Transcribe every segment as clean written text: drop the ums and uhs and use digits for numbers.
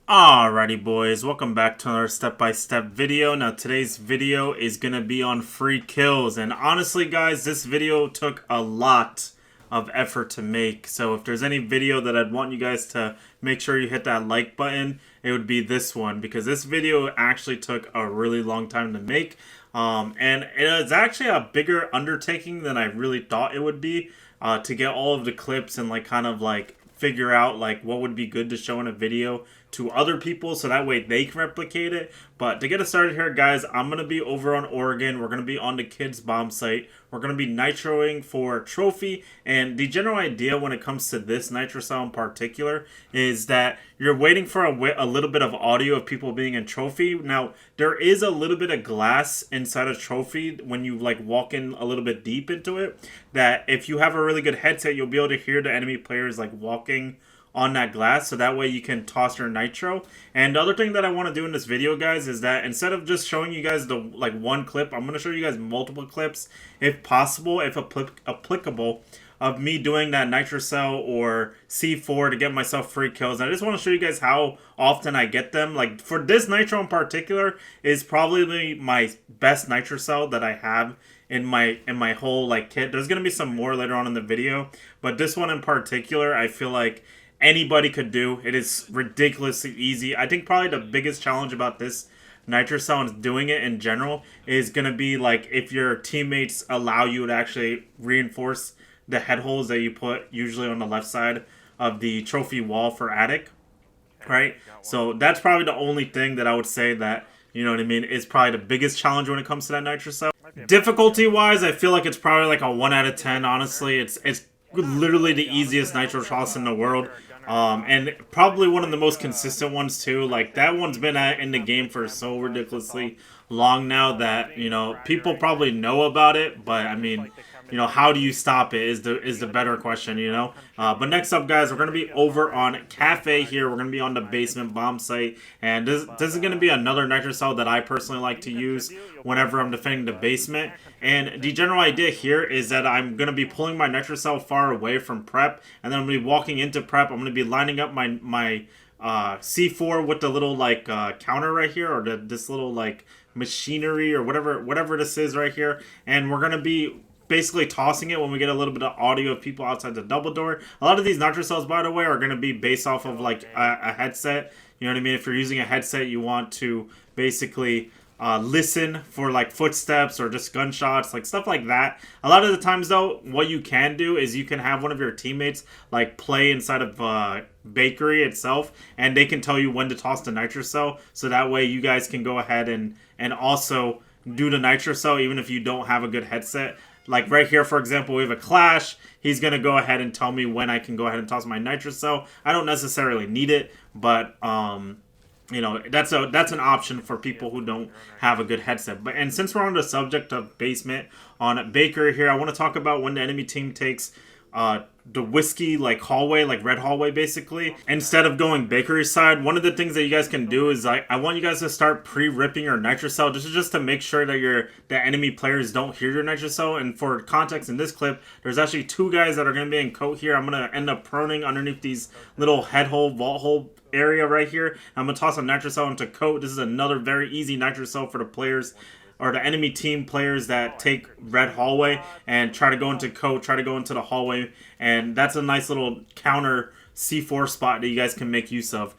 Alrighty boys, welcome back to another step-by-step video. Now today's video is going to be on free kills, and honestly guys, this video took a lot of effort to make. So if there's any video that I'd want you guys to make sure you hit that like button, it would be this one, because this video actually took a really long time to make. And it is actually a bigger undertaking than I really thought it would be, to get all of the clips and figure out what would be good to show in a video to other people so that way they can replicate it. But to get us started here guys, I'm going to be over on Oregon. We're going to be on the kids bomb site. We're going to be nitroing for trophy, and the general idea when it comes to this nitro cell in particular is that you're waiting for a little bit of audio of people being in trophy. Now there is a little bit of glass inside a trophy when you walk in a little bit deep into it, that if you have a really good headset you'll be able to hear the enemy players walking on that glass, so that way you can toss your nitro. And the other thing that I want to do in this video guys is that instead of just showing you guys the one clip, I'm going to show you guys multiple clips if possible, if applicable, of me doing that nitro cell or C4 to get myself free kills. And I just want to show you guys how often I get them. For this nitro in particular is probably my best nitro cell that I have in my whole kit. There's gonna be some more later on in the video, but this one in particular I feel like anybody could do. It is ridiculously easy. I think probably the biggest challenge about this nitro cell and doing it in general is gonna be if your teammates allow you to actually reinforce the head holes that you put usually on the left side of the trophy wall for attic, right? So that's probably the only thing that I would say that, you know what I mean, is probably the biggest challenge when it comes to that nitro cell. Difficulty wise, I feel like it's probably a 1 out of 10. Honestly, it's literally the easiest nitro toss in the world, and probably one of the most consistent ones too. That one's been in the game for so ridiculously long now that people probably know about it, but I mean, how do you stop it is the better question, But next up, guys, we're going to be over on Cafe here. We're going to be on the basement bomb site. And this is going to be another nitro cell that I personally like to use whenever I'm defending the basement. And the general idea here is that I'm going to be pulling my nitro cell far away from prep. And then I'm going to be walking into prep. I'm going to be lining up my C4 with the little counter right here, or this little machinery or whatever this is right here. And we're going to be basically tossing it when we get a little bit of audio of people outside the double door. A lot of these nitro cells, by the way, are going to be based off of a headset. You know what I mean? If you're using a headset, you want to basically listen for footsteps or just gunshots, stuff like that. A lot of the times though, what you can do is you can have one of your teammates play inside of bakery itself, and they can tell you when to toss the nitro cell, so that way you guys can go ahead and also do the nitro cell even if you don't have a good headset. Right here, for example, we have a clash. He's going to go ahead and tell me when I can go ahead and toss my nitro cell. I don't necessarily need it, but that's an option for people who don't have a good headset. And since we're on the subject of basement, on Baker here, I want to talk about when the enemy team takes the whiskey hallway, red hallway basically, instead of going bakery side. One of the things that you guys can do is I want you guys to start pre-ripping your nitro cell, just to make sure that the enemy players don't hear your nitro cell. And for context, in this clip there's actually 2 guys that are going to be in coat here. I'm going to end up proning underneath these little head hole, vault hole area right here. I'm going to toss a nitro cell into coat. This is another very easy nitro cell for the players or the enemy team players that take red hallway and try to go into coat, try to go into the hallway. And that's a nice little counter C4 spot that you guys can make use of.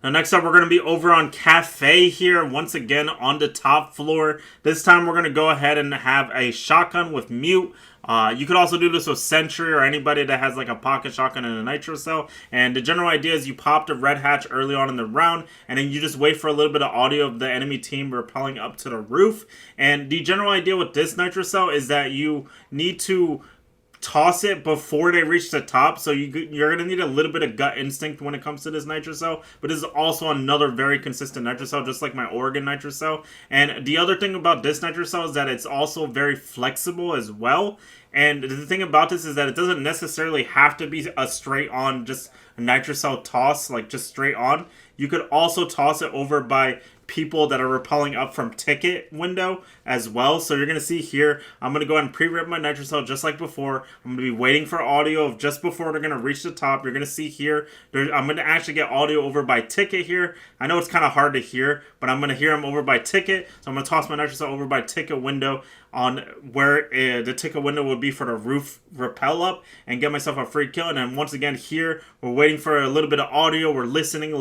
Now next up, we're going to be over on Cafe here, once again on the top floor. This time we're going to go ahead and have a shotgun with mute. You could also do this with Sentry or anybody that has a pocket shotgun and a nitro cell. And the general idea is you pop the red hatch early on in the round, and then you just wait for a little bit of audio of the enemy team rappelling up to the roof. And the general idea with this nitro cell is that you need to toss it before they reach the top, so you're going to need a little bit of gut instinct when it comes to this nitro cell. But this is also another very consistent nitro cell, just like my Oregon nitro cell. And the other thing about this nitro cell is that it's also very flexible as well. And the thing about this is that it doesn't necessarily have to be a straight on, just a nitrocell toss, like just straight on. You could also toss it over by people that are rappelling up from ticket window as well. So you're going to see here, I'm going to go ahead and pre-rip my nitrocell just like before. I'm going to be waiting for audio of just before they're going to reach the top. You're going to see here, I'm going to actually get audio over by ticket here. I know it's kind of hard to hear, but I'm going to hear them over by ticket. So I'm going to toss my nitrocell over by ticket window on where the ticket window would be for the roof rappel up and get myself a free kill. And then once again here, we're waiting for a little bit of audio. We're listening,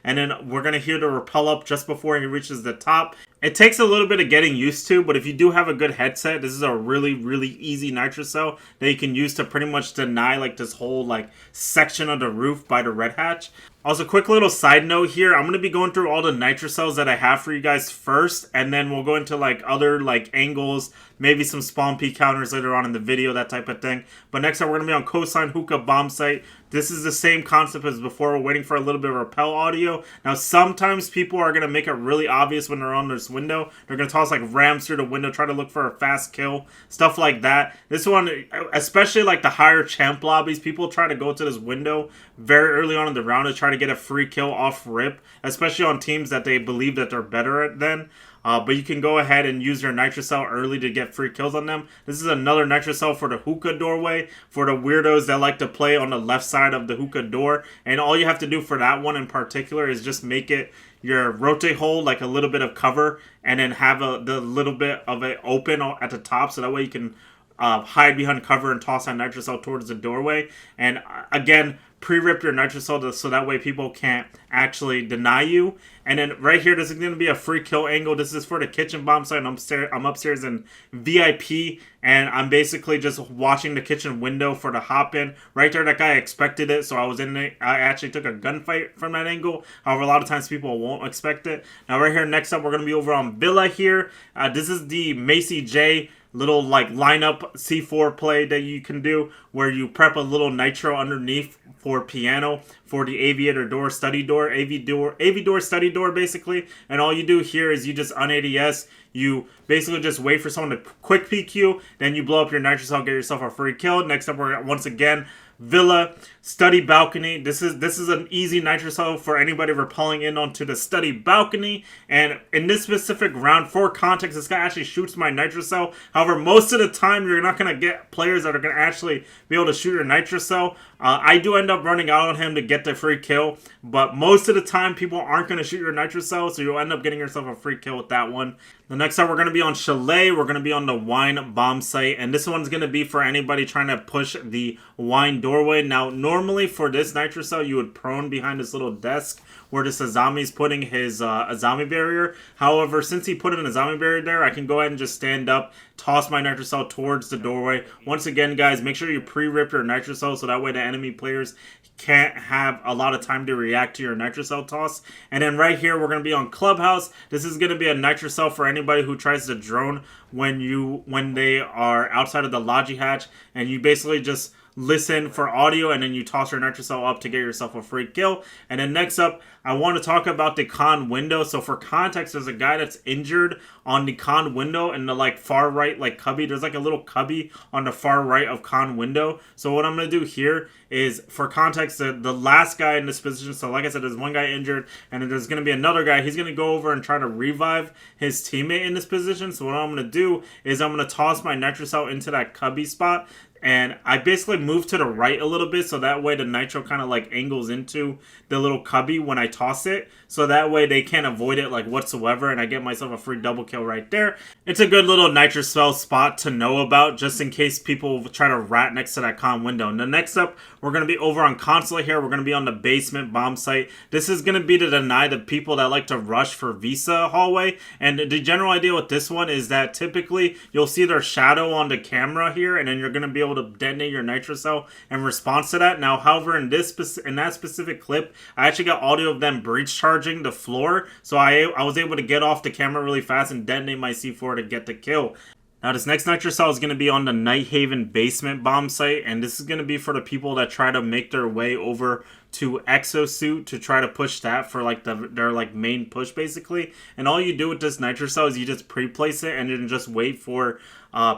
and then we're going to hear the rappel up just before he reaches the top. It takes a little bit of getting used to, but if you do have a good headset, this is a really, really easy nitrocell that you can use to pretty much deny like this whole like section of the roof by the red hatch. Also, quick little side note here, I'm going to be going through all the nitrocells that I have for you guys first, and then we'll go into like other like angles, maybe some spawn peak counters later on in the video, that type of thing. But next up, we're going to be on Cosine Hookah Bomb Site. This is the same concept as before. We're waiting for a little bit of rappel audio. Now, sometimes people are going to make it really obvious when they're on this window. They're going to toss like rams through the window, try to look for a fast kill, stuff like that. This one, especially like the higher champ lobbies, people try to go to this window very early on in the round to try to get a free kill off rip, especially on teams that they believe that they're better at than. But you can go ahead and use your nitrocell early to get free kills on them. This is another nitrocell for the hookah doorway, for the weirdos that like to play on the left side of the hookah door. And all you have to do for that one in particular is just make it your rotate hole like a little bit of cover, and then have the little bit of it open at the top, so that way you can hide behind cover and toss that nitrocell towards the doorway. And again, pre-rip your nitrocell so that way people can't actually deny you. And then right here, this is going to be a free kill angle. This is for the kitchen bomb site. I'm upstairs in VIP, and I'm basically just watching the kitchen window for the hop in. Right there, that guy expected it, so I was in it. I actually took a gunfight from that angle. However, a lot of times people won't expect it. Now right here, next up, we're going to be over on Villa here. This is the Macy J little like lineup C4 play that you can do, where you prep a little nitro underneath for piano for the aviator door, study door, AV door, study door basically. And all you do here is you just un-ADS, you basically just wait for someone to quick peek you, then you blow up your nitrocell, get yourself a free kill. Next up, we're once again Villa study balcony. This is an easy nitrocell for anybody rappelling in onto the study balcony. And in this specific round, for context, this guy actually shoots my nitrocell. However, most of the time you're not going to get players that are going to actually be able to shoot your nitrocell. I do end up running out on him to get the free kill, but most of the time people aren't going to shoot your nitrocell, so you'll end up getting yourself a free kill with that one. The next time we're going to be on Chalet. We're going to be on the wine bomb site, and this one's going to be for anybody trying to push the wine doorway. Now, normally for this nitrocell, you would prone behind this little desk where this Azami's putting his Azami barrier. However, since he put an Azami barrier there, I can go ahead and just stand up, toss my nitrocell towards the doorway. Once again, guys, make sure you pre-rip your nitrocell so that way the enemy players can't have a lot of time to react to your nitrocell toss. And then right here, we're going to be on Clubhouse. This is going to be a nitrocell for anybody who tries to drone when they are outside of the Logi hatch, and you basically just listen for audio, and then you toss your nitrocell up to get yourself a free kill. And then next up, I want to talk about the con window. So for context, there's a guy that's injured on the con window in the like far right like cubby. There's like a little cubby on the far right of con window. So what I'm going to do here is, for context, the last guy in this position, so like I said, there's one guy injured, and then there's going to be another guy. He's going to go over and try to revive his teammate in this position. So what I'm going to do is I'm going to toss my nitrocell into that cubby spot, and I basically move to the right a little bit, so that way the nitro kind of like angles into the little cubby when I toss it, so that way they can't avoid it like whatsoever, and I get myself a free double kill right there. It's a good little nitrocell spot to know about, just in case people try to rat next to that con window. And then next up, we're going to be over on Consulate here. We're going to be on the basement bomb site. This is going to be to deny the people that like to rush for Visa hallway. And the general idea with this one is that typically you'll see their shadow on the camera here, and then you're going to be able to detonate your nitrocell in response to that. Now, however, in that specific clip, I actually got audio of them breach charging the floor, so I was able to get off the camera really fast and detonate my C4 to get the kill. Now, this next nitrocell is going to be on the Night Haven basement bomb site, and this is going to be for the people that try to make their way over to Exosuit to try to push that for like their like main push basically. And all you do with this nitrocell is you just pre-place it and then just wait for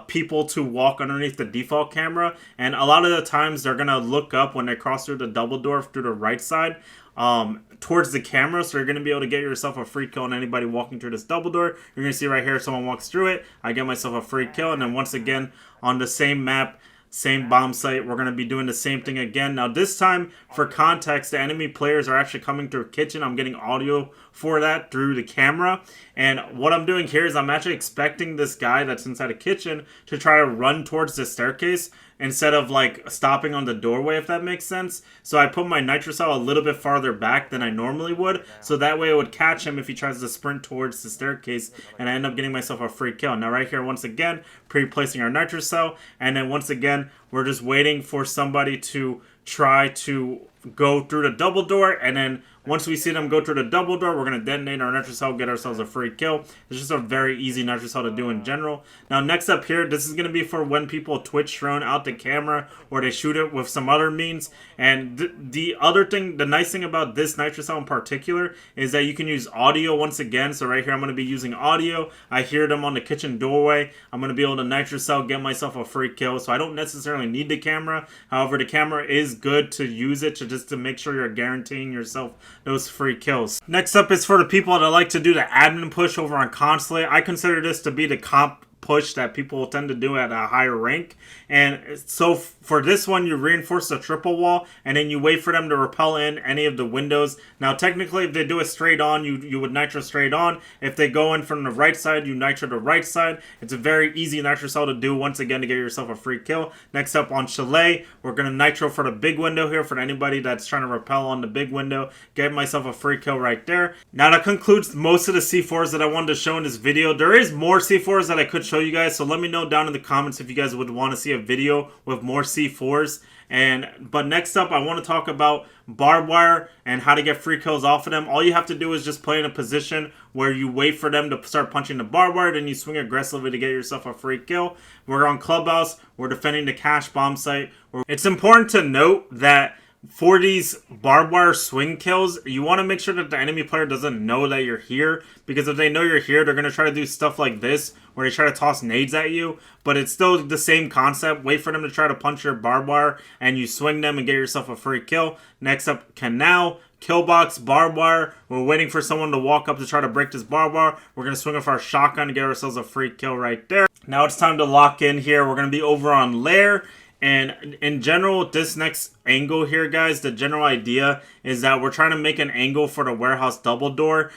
people to walk underneath the default camera, and a lot of the times they're gonna look up when they cross through the double door through the right side towards the camera, so you're going to be able to get yourself a free kill on anybody walking through this double door. You're going to see right here, someone walks through it, I get myself a free kill, and then once again on the same map, same bomb site, we're going to be doing the same thing again. Now this time, for context, the enemy players are actually coming through kitchen. I'm getting audio for that through the camera, and what I'm doing here is I'm actually expecting this guy that's inside a kitchen to try to run towards the staircase instead of like stopping on the doorway, if that makes sense. So I put my nitro cell a little bit farther back than I normally would, so that way it would catch him if he tries to sprint towards the staircase, and I end up getting myself a free kill. Now right here, once again, pre-placing our nitro cell, and then once again, we're just waiting for somebody to try to go through the double door, and then once we see them go through the double door, we're going to detonate our nitro cell, get ourselves a free kill. It's just a very easy nitro cell to do in general. Now next up here, this is going to be for when people twitch drone out the camera or they shoot it with some other means. And the other thing, the nice thing about this nitro cell in particular is that you can use audio once again. So right here, I'm going to be using audio. I hear them on the kitchen doorway. I'm going to be able to nitro cell, get myself a free kill. So I don't necessarily need the camera. However, the camera is good to use it just to make sure you're guaranteeing yourself those free kills. Next up is for the people that like to do the admin push over on Consulate. I consider this to be the comp push that people tend to do at a higher rank. And so for this one, you reinforce the triple wall, and then you wait for them to rappel in any of the windows. Now technically, if they do it straight on, you would nitro straight on. If they go in from the right side, you nitro the right side. It's a very easy nitro cell to do, once again, to get yourself a free kill. Next up on Chalet, we're going to nitro for the big window here for anybody that's trying to rappel on the big window. Get myself a free kill right there. Now that concludes most of the C4s that I wanted to show in this video. There is more C4s that I could show you guys, so let me know down in the comments if you guys would want to see a video with more C4s. But next up, I want to talk about barbed wire and how to get free kills off of them. All you have to do is just play in a position where you wait for them to start punching the barbed wire, then you swing aggressively to get yourself a free kill. We're on Clubhouse. We're defending the cache bomb site. It's important to note that for these barbed wire swing kills, you want to make sure that the enemy player doesn't know that you're here, because if they know you're here, they're going to try to do stuff like this, where they try to toss nades at you, but it's still the same concept. Wait for them to try to punch your barbed wire, and you swing them and get yourself a free kill. Next up, canal, kill box, barbed wire. We're waiting for someone to walk up to try to break this barbed wire. We're going to swing off our shotgun to get ourselves a free kill right there. Now it's time to lock in here. We're going to be over on lair. And in general, this next angle here, guys, the general idea is that we're trying to make an angle for the warehouse double door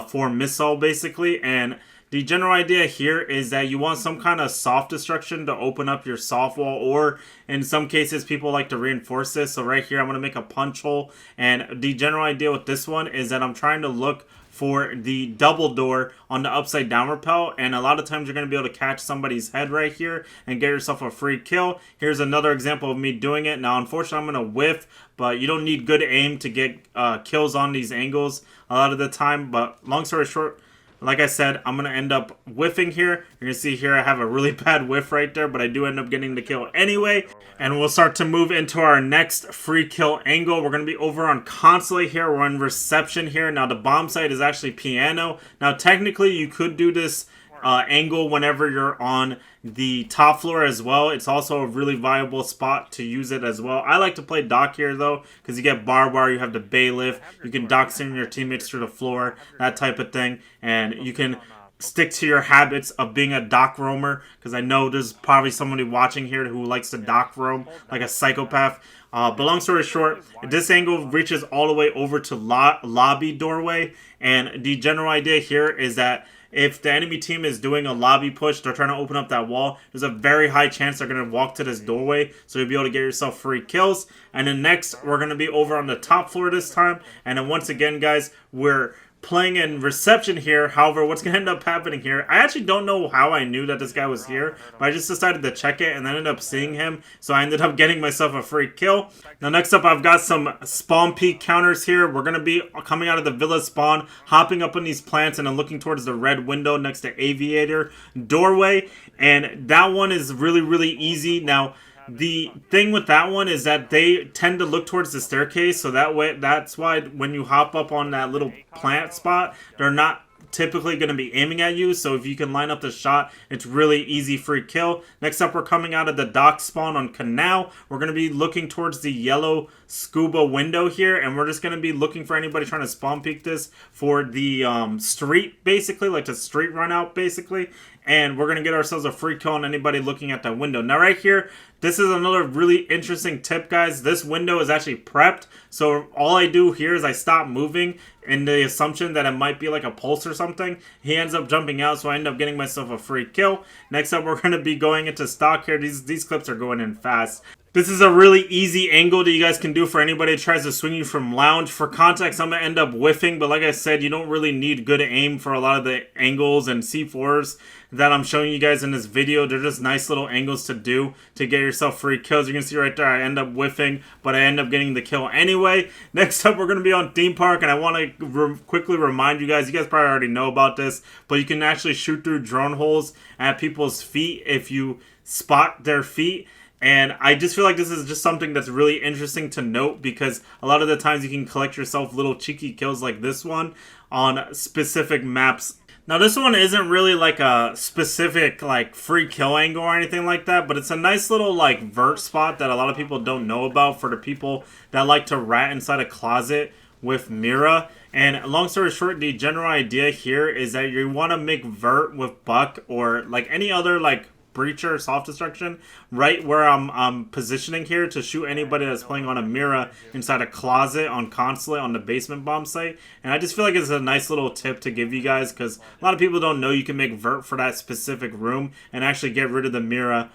for missile, basically. And the general idea here is that you want some kind of soft destruction to open up your soft wall, or in some cases, people like to reinforce this. So right here, I'm going to make a punch hole. And the general idea with this one is that I'm trying to look for the double door on the upside down rappel, and a lot of times you're going to be able to catch somebody's head right here and get yourself a free kill. Here's another example of me doing it. Now unfortunately I'm going to whiff, but you don't need good aim to get kills on these angles a lot of the time. But long story short, like I said, I'm going to end up whiffing here. You're going to see here I have a really bad whiff right there, but I do end up getting the kill anyway. And we'll start to move into our next free kill angle. We're going to be over on Consulate here. We're on reception here. Now the bomb site is actually piano. Now technically you could do this angle whenever you're on the top floor as well. It's also a really viable spot to use it as well. I like to play dock here though, because you get barbed wire, you have the bailiff, you can dock send your teammates through the floor, that type of thing, and you can stick to your habits of being a dock roamer, because I know there's probably somebody watching here who likes to dock roam like a psychopath. But long story short, this angle reaches all the way over to lobby doorway, and the general idea here is that if the enemy team is doing a lobby push, they're trying to open up that wall, there's a very high chance they're going to walk to this doorway, so you'll be able to get yourself free kills. And then next, we're going to be over on the top floor this time, and then once again, guys, we're playing in reception here. However, what's going to end up happening here, I actually don't know how I knew that this guy was here, but I just decided to check it and then ended up seeing him, so I ended up getting myself a free kill. Now next up, I've got some spawn peak counters here. We're going to be coming out of the villa spawn, hopping up on these plants, and then looking towards the red window next to aviator doorway, and that one is really, really easy. Now the thing with that one is that they tend to look towards the staircase, so that's why when you hop up on that little plant spot, they're not typically going to be aiming at you. So if you can line up the shot, it's really easy free kill. Next up, we're coming out of the dock spawn on Canal. We're going to be looking towards the yellow scuba window here, and we're just going to be looking for anybody trying to spawn peek this for the street, basically, like the street run out, basically. And we're going to get ourselves a free kill on anybody looking at that window. Now right here, this is another really interesting tip, guys. This window is actually prepped. So all I do here is I stop moving in the assumption that it might be like a pulse or something. He ends up jumping out, so I end up getting myself a free kill. Next up, we're going to be going into stock here. These clips are going in fast. This is a really easy angle that you guys can do for anybody that tries to swing you from lounge. For context, I'm going to end up whiffing, but like I said, you don't really need good aim for a lot of the angles and C4s that I'm showing you guys in this video. They're just nice little angles to do to get yourself free kills. You can see right there, I end up whiffing, but I end up getting the kill anyway. Next up, we're going to be on Theme Park, and I want to quickly remind you guys probably already know about this, but you can actually shoot through drone holes at people's feet if you spot their feet. And I just feel like this is just something that's really interesting to note, because a lot of the times you can collect yourself little cheeky kills like this one on specific maps. Now this one isn't really like a specific like free kill angle or anything like that, but it's a nice little like vert spot that a lot of people don't know about for the people that like to rat inside a closet with Mira. And long story short, the general idea here is that you want to make vert with buck or like any other like breacher soft destruction right where I'm positioning here to shoot anybody that's playing on a Mira inside a closet on Consulate on the basement bomb site. And I just feel like it's a nice little tip to give you guys, because a lot of people don't know you can make vert for that specific room and actually get rid of the Mira.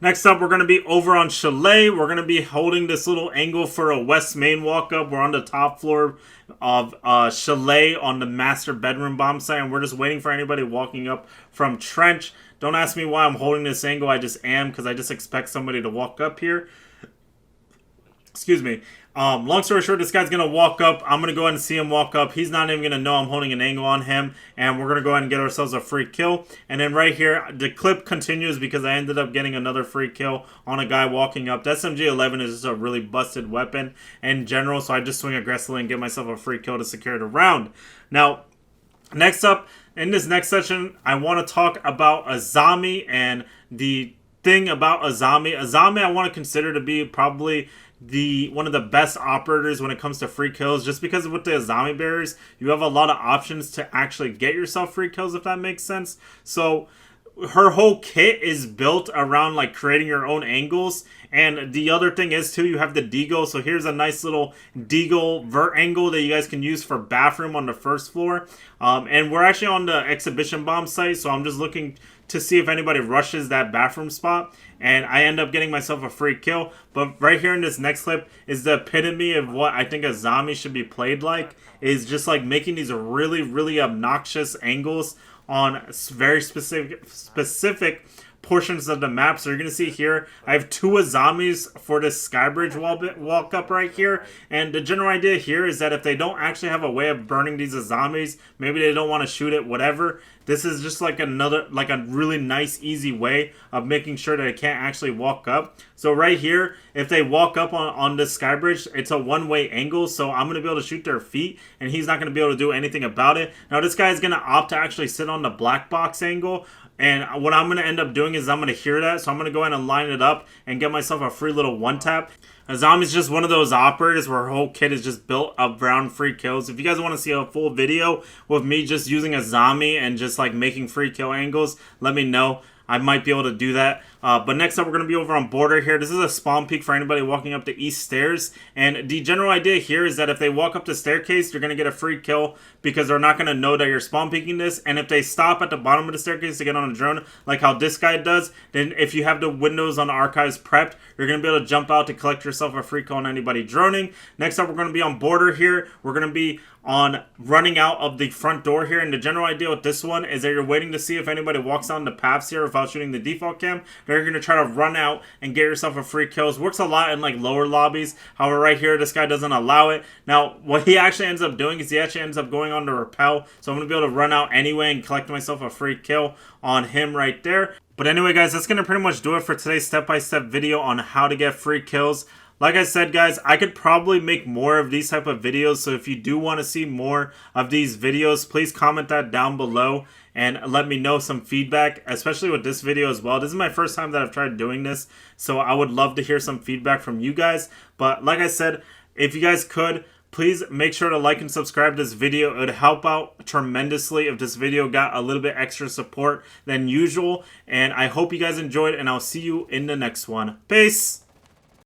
Next up, we're going to be over on Chalet. We're going to be holding this little angle for a West Main walk-up. We're on the top floor of Chalet on the master bedroom bomb site, and we're just waiting for anybody walking up from Trench. Don't ask me why I'm holding this angle. I just am, because I just expect somebody to walk up here. Excuse me. Long story short, this guy's going to walk up. I'm going to go ahead and see him walk up. He's not even going to know I'm holding an angle on him. And we're going to go ahead and get ourselves a free kill. And then right here, the clip continues because I ended up getting another free kill on a guy walking up. The SMG-11 is just a really busted weapon in general. So I just swing aggressively and get myself a free kill to secure the round. Now, next up, in this next session, I want to talk about Azami and the thing about Azami. Azami I want to consider to be probably one of the best operators when it comes to free kills, just because with the Azami barriers, you have a lot of options to actually get yourself free kills, if that makes sense. So her whole kit is built around like creating your own angles. And the other thing is too, you have the deagle. So here's a nice little deagle vert angle that you guys can use for bathroom on the first floor. And we're actually on the exhibition bomb site, so I'm just looking to see if anybody rushes that bathroom spot, and I end up getting myself a free kill. But right here in this next clip is the epitome of what I think Azami should be played like, is just like making these really, really obnoxious angles on very specific portions of the map. So you're going to see here, I have 2 Azamis for this Skybridge walk up right here. And the general idea here is that if they don't actually have a way of burning these Azamis, maybe they don't want to shoot it, whatever, this is just like a really nice, easy way of making sure that they can't actually walk up. So right here, if they walk up on this Skybridge, it's a one-way angle, so I'm going to be able to shoot their feet, and he's not going to be able to do anything about it. Now this guy is going to opt to actually sit on the black box angle, and what I'm going to end up doing is I'm going to hear that, so I'm going to go ahead and line it up and get myself a free little one-tap. Azami is just one of those operators where her whole kit is just built around free kills. If you guys want to see a full video with me just using Azami and just like making free kill angles, let me know. I might be able to do that. But next up, we're going to be over on Border here. This is a spawn peak for anybody walking up the east stairs. And the general idea here is that if they walk up the staircase, you're going to get a free kill because they're not going to know that you're spawn peeking this. And if they stop at the bottom of the staircase to get on a drone, like how this guy does, then if you have the windows on the archives prepped, you're going to be able to jump out to collect yourself a free kill on anybody droning. Next up, we're going to be on Border here. We're going to be on running out of the front door here. And the general idea with this one is that you're waiting to see if anybody walks down the paths here without shooting the default cam. Then you're going to try to run out and get yourself a free kill. It works a lot in like lower lobbies. However, right here, this guy doesn't allow it. Now, what he actually ends up doing is he actually ends up going on to repel. So I'm going to be able to run out anyway and collect myself a free kill on him right there. But anyway, guys, that's going to pretty much do it for today's step-by-step video on how to get free kills. like I said, guys, I could probably make more of these type of videos. So if you do want to see more of these videos, please comment that down below and let me know some feedback, especially with this video as well. This is my first time that I've tried doing this, so I would love to hear some feedback from you guys. But like I said, if you guys could, please make sure to like and subscribe to this video. It would help out tremendously if this video got a little bit extra support than usual. And I hope you guys enjoyed, and I'll see you in the next one. Peace!